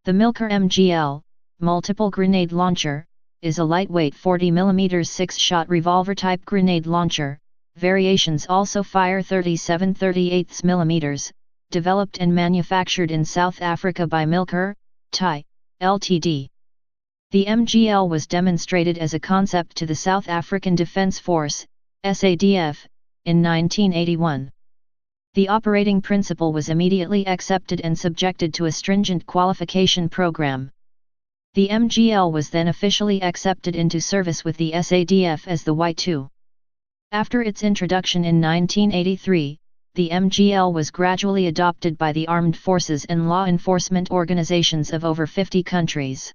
The Milkor MGL, multiple grenade launcher, is a lightweight 40mm 6-shot revolver-type grenade launcher. Variations also fire 37/38mm, developed and manufactured in South Africa by Milkor, Thai, Ltd. The MGL was demonstrated as a concept to the South African Defence Force, SADF, in 1981. The operating principle was immediately accepted and subjected to a stringent qualification program. The MGL was then officially accepted into service with the SADF as the Y2. After its introduction in 1983, the MGL was gradually adopted by the armed forces and law enforcement organizations of over 50 countries.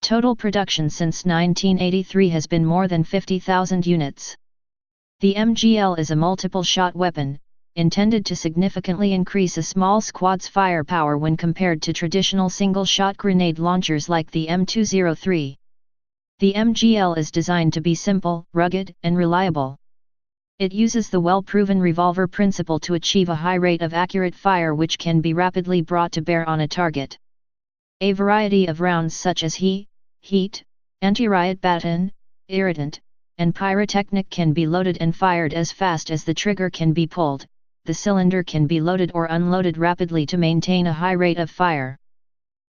Total production since 1983 has been more than 50,000 units. The MGL is a multiple-shot weapon, intended to significantly increase a small squad's firepower when compared to traditional single-shot grenade launchers like the M203. The MGL is designed to be simple, rugged, and reliable. It uses the well-proven revolver principle to achieve a high rate of accurate fire which can be rapidly brought to bear on a target. A variety of rounds such as heat, anti-riot baton, irritant, and pyrotechnic can be loaded and fired as fast as the trigger can be pulled. The cylinder can be loaded or unloaded rapidly to maintain a high rate of fire.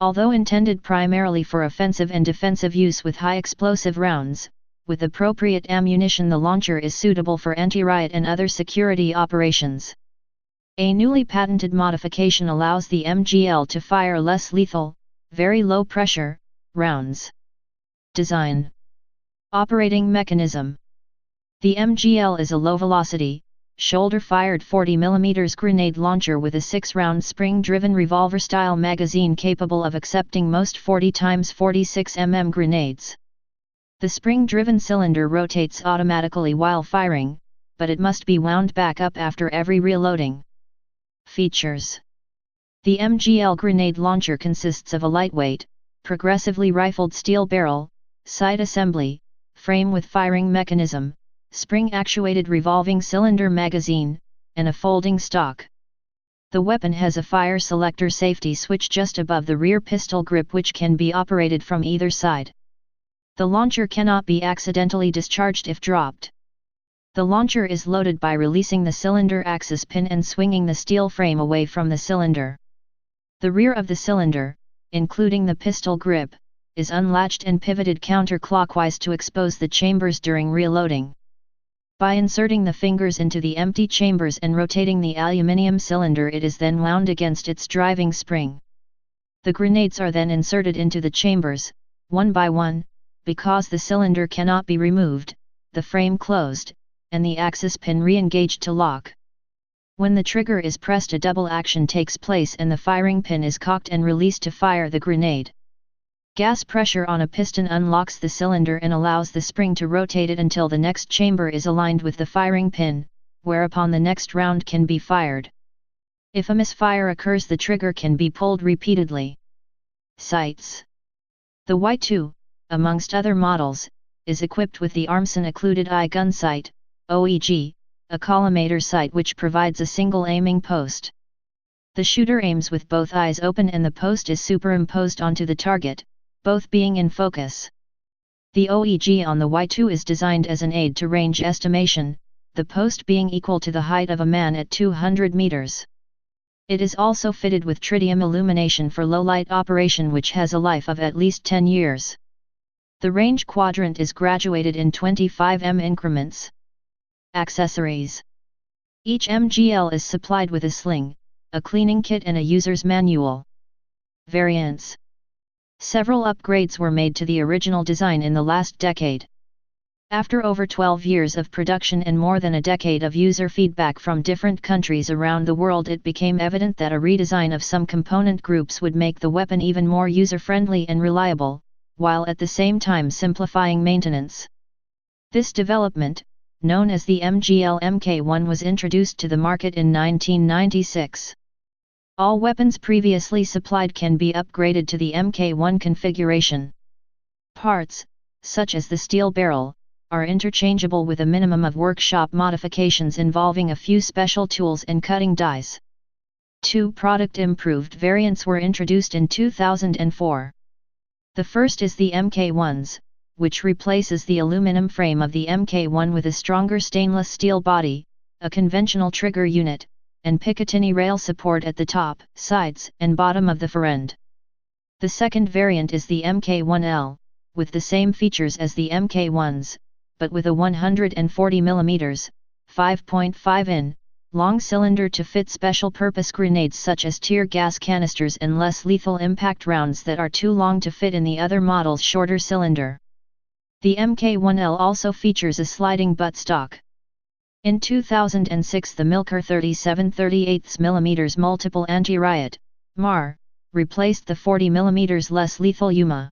Although intended primarily for offensive and defensive use with high explosive rounds, with appropriate ammunition the launcher is suitable for anti-riot and other security operations. A newly patented modification allows the MGL to fire less lethal, very low pressure, rounds. Design. Operating mechanism. The MGL is a low-velocity, shoulder-fired 40mm grenade launcher with a 6-round spring-driven revolver-style magazine capable of accepting most 40x46mm grenades. The spring-driven cylinder rotates automatically while firing, but it must be wound back up after every reloading. Features. The MGL grenade launcher consists of a lightweight, progressively rifled steel barrel, sight assembly, frame with firing mechanism, spring-actuated revolving cylinder magazine, and a folding stock. The weapon has a fire selector safety switch just above the rear pistol grip which can be operated from either side. The launcher cannot be accidentally discharged if dropped. The launcher is loaded by releasing the cylinder axis pin and swinging the steel frame away from the cylinder. The rear of the cylinder, including the pistol grip, is unlatched and pivoted counterclockwise to expose the chambers during reloading. By inserting the fingers into the empty chambers and rotating the aluminium cylinder, it is then wound against its driving spring. The grenades are then inserted into the chambers, one by one, because the cylinder cannot be removed, the frame closed, and the axis pin re-engaged to lock. When the trigger is pressed, a double action takes place and the firing pin is cocked and released to fire the grenade. Gas pressure on a piston unlocks the cylinder and allows the spring to rotate it until the next chamber is aligned with the firing pin, whereupon the next round can be fired. If a misfire occurs, the trigger can be pulled repeatedly. Sights. The Y2, amongst other models, is equipped with the Armson Occluded Eye Gun Sight, OEG, a collimator sight which provides a single aiming post. The shooter aims with both eyes open and the post is superimposed onto the target, both being in focus. The OEG on the Y2 is designed as an aid to range estimation, the post being equal to the height of a man at 200 meters. It is also fitted with tritium illumination for low-light operation which has a life of at least 10 years. The range quadrant is graduated in 25mm increments. Accessories. Each MGL is supplied with a sling, a cleaning kit and a user's manual. Variants. Several upgrades were made to the original design in the last decade. After over 12 years of production and more than a decade of user feedback from different countries around the world, it became evident that a redesign of some component groups would make the weapon even more user-friendly and reliable, while at the same time simplifying maintenance. This development, known as the MGL Mk1, was introduced to the market in 1996. All weapons previously supplied can be upgraded to the Mk1 configuration. Parts, such as the steel barrel, are interchangeable with a minimum of workshop modifications involving a few special tools and cutting dies. Two product improved variants were introduced in 2004. The first is the MK1s, which replaces the aluminum frame of the MK1 with a stronger stainless steel body, a conventional trigger unit, and Picatinny rail support at the top, sides, and bottom of the fore-end. The second variant is the MK1L, with the same features as the MK1s, but with a 140 mm, 5.5 in, long cylinder to fit special-purpose grenades such as tear gas canisters and less lethal impact rounds that are too long to fit in the other model's shorter cylinder. The MK1L also features a sliding buttstock. In 2006, the Milkor 37/38 mm multiple anti-riot (MAR) replaced the 40 mm less lethal UMA.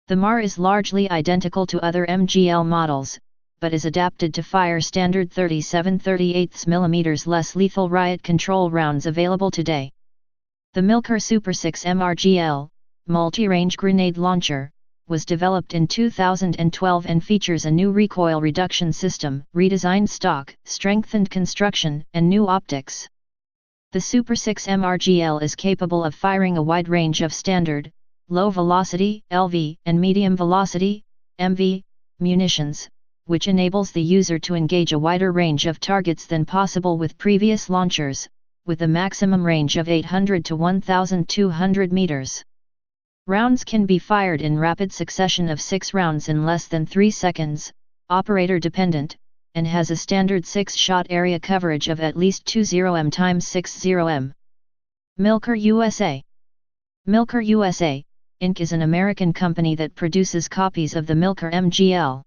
The MAR is largely identical to other MGL models, but is adapted to fire standard 37/38 mm less lethal riot control rounds available today. The Milkor Super 6 MRGL, multi-range grenade launcher, was developed in 2012 and features a new recoil reduction system, redesigned stock, strengthened construction, and new optics. The Super 6 MRGL is capable of firing a wide range of standard, low velocity, LV, and medium velocity, MV, munitions, which enables the user to engage a wider range of targets than possible with previous launchers, with a maximum range of 800 to 1,200 meters. Rounds can be fired in rapid succession of 6 rounds in less than 3 seconds, operator dependent, and has a standard 6-shot area coverage of at least 20 m x 60 m. Milkor USA. Milkor USA, Inc. is an American company that produces copies of the Milkor MGL.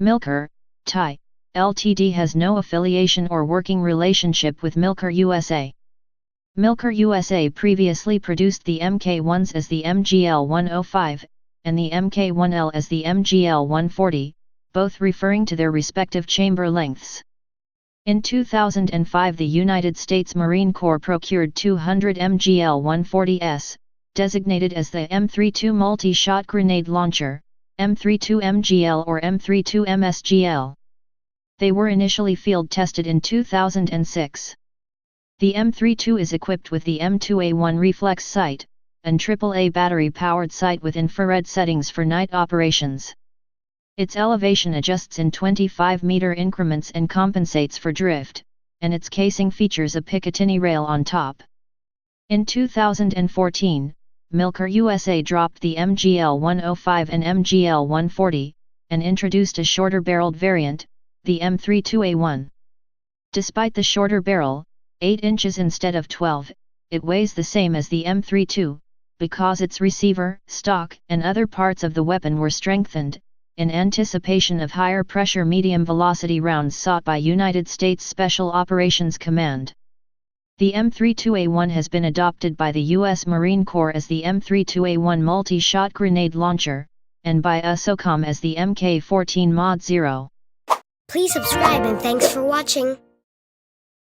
Milkor, Thai, Ltd. has no affiliation or working relationship with Milkor USA. Milkor USA previously produced the MK1s as the MGL 105, and the MK1L as the MGL 140, both referring to their respective chamber lengths. In 2005, the United States Marine Corps procured 200 MGL 140s, designated as the M32 multi-shot grenade launcher, M32 MGL or M32 MSGL. They were initially field tested in 2006. The M32 is equipped with the M2A1 reflex sight, and AAA battery-powered sight with infrared settings for night operations. Its elevation adjusts in 25-meter increments and compensates for drift, and its casing features a Picatinny rail on top. In 2014, Milkor USA dropped the MGL 105 and MGL 140, and introduced a shorter-barreled variant, the M32A1. Despite the shorter barrel, 8 inches instead of 12, it weighs the same as the M32, because its receiver, stock, and other parts of the weapon were strengthened, in anticipation of higher pressure medium velocity rounds sought by United States Special Operations Command. The M32A1 has been adopted by the U.S. Marine Corps as the M32A1 multi-shot grenade launcher, and by USOCOM as the Mk14 Mod 0. Please subscribe and thanks for watching.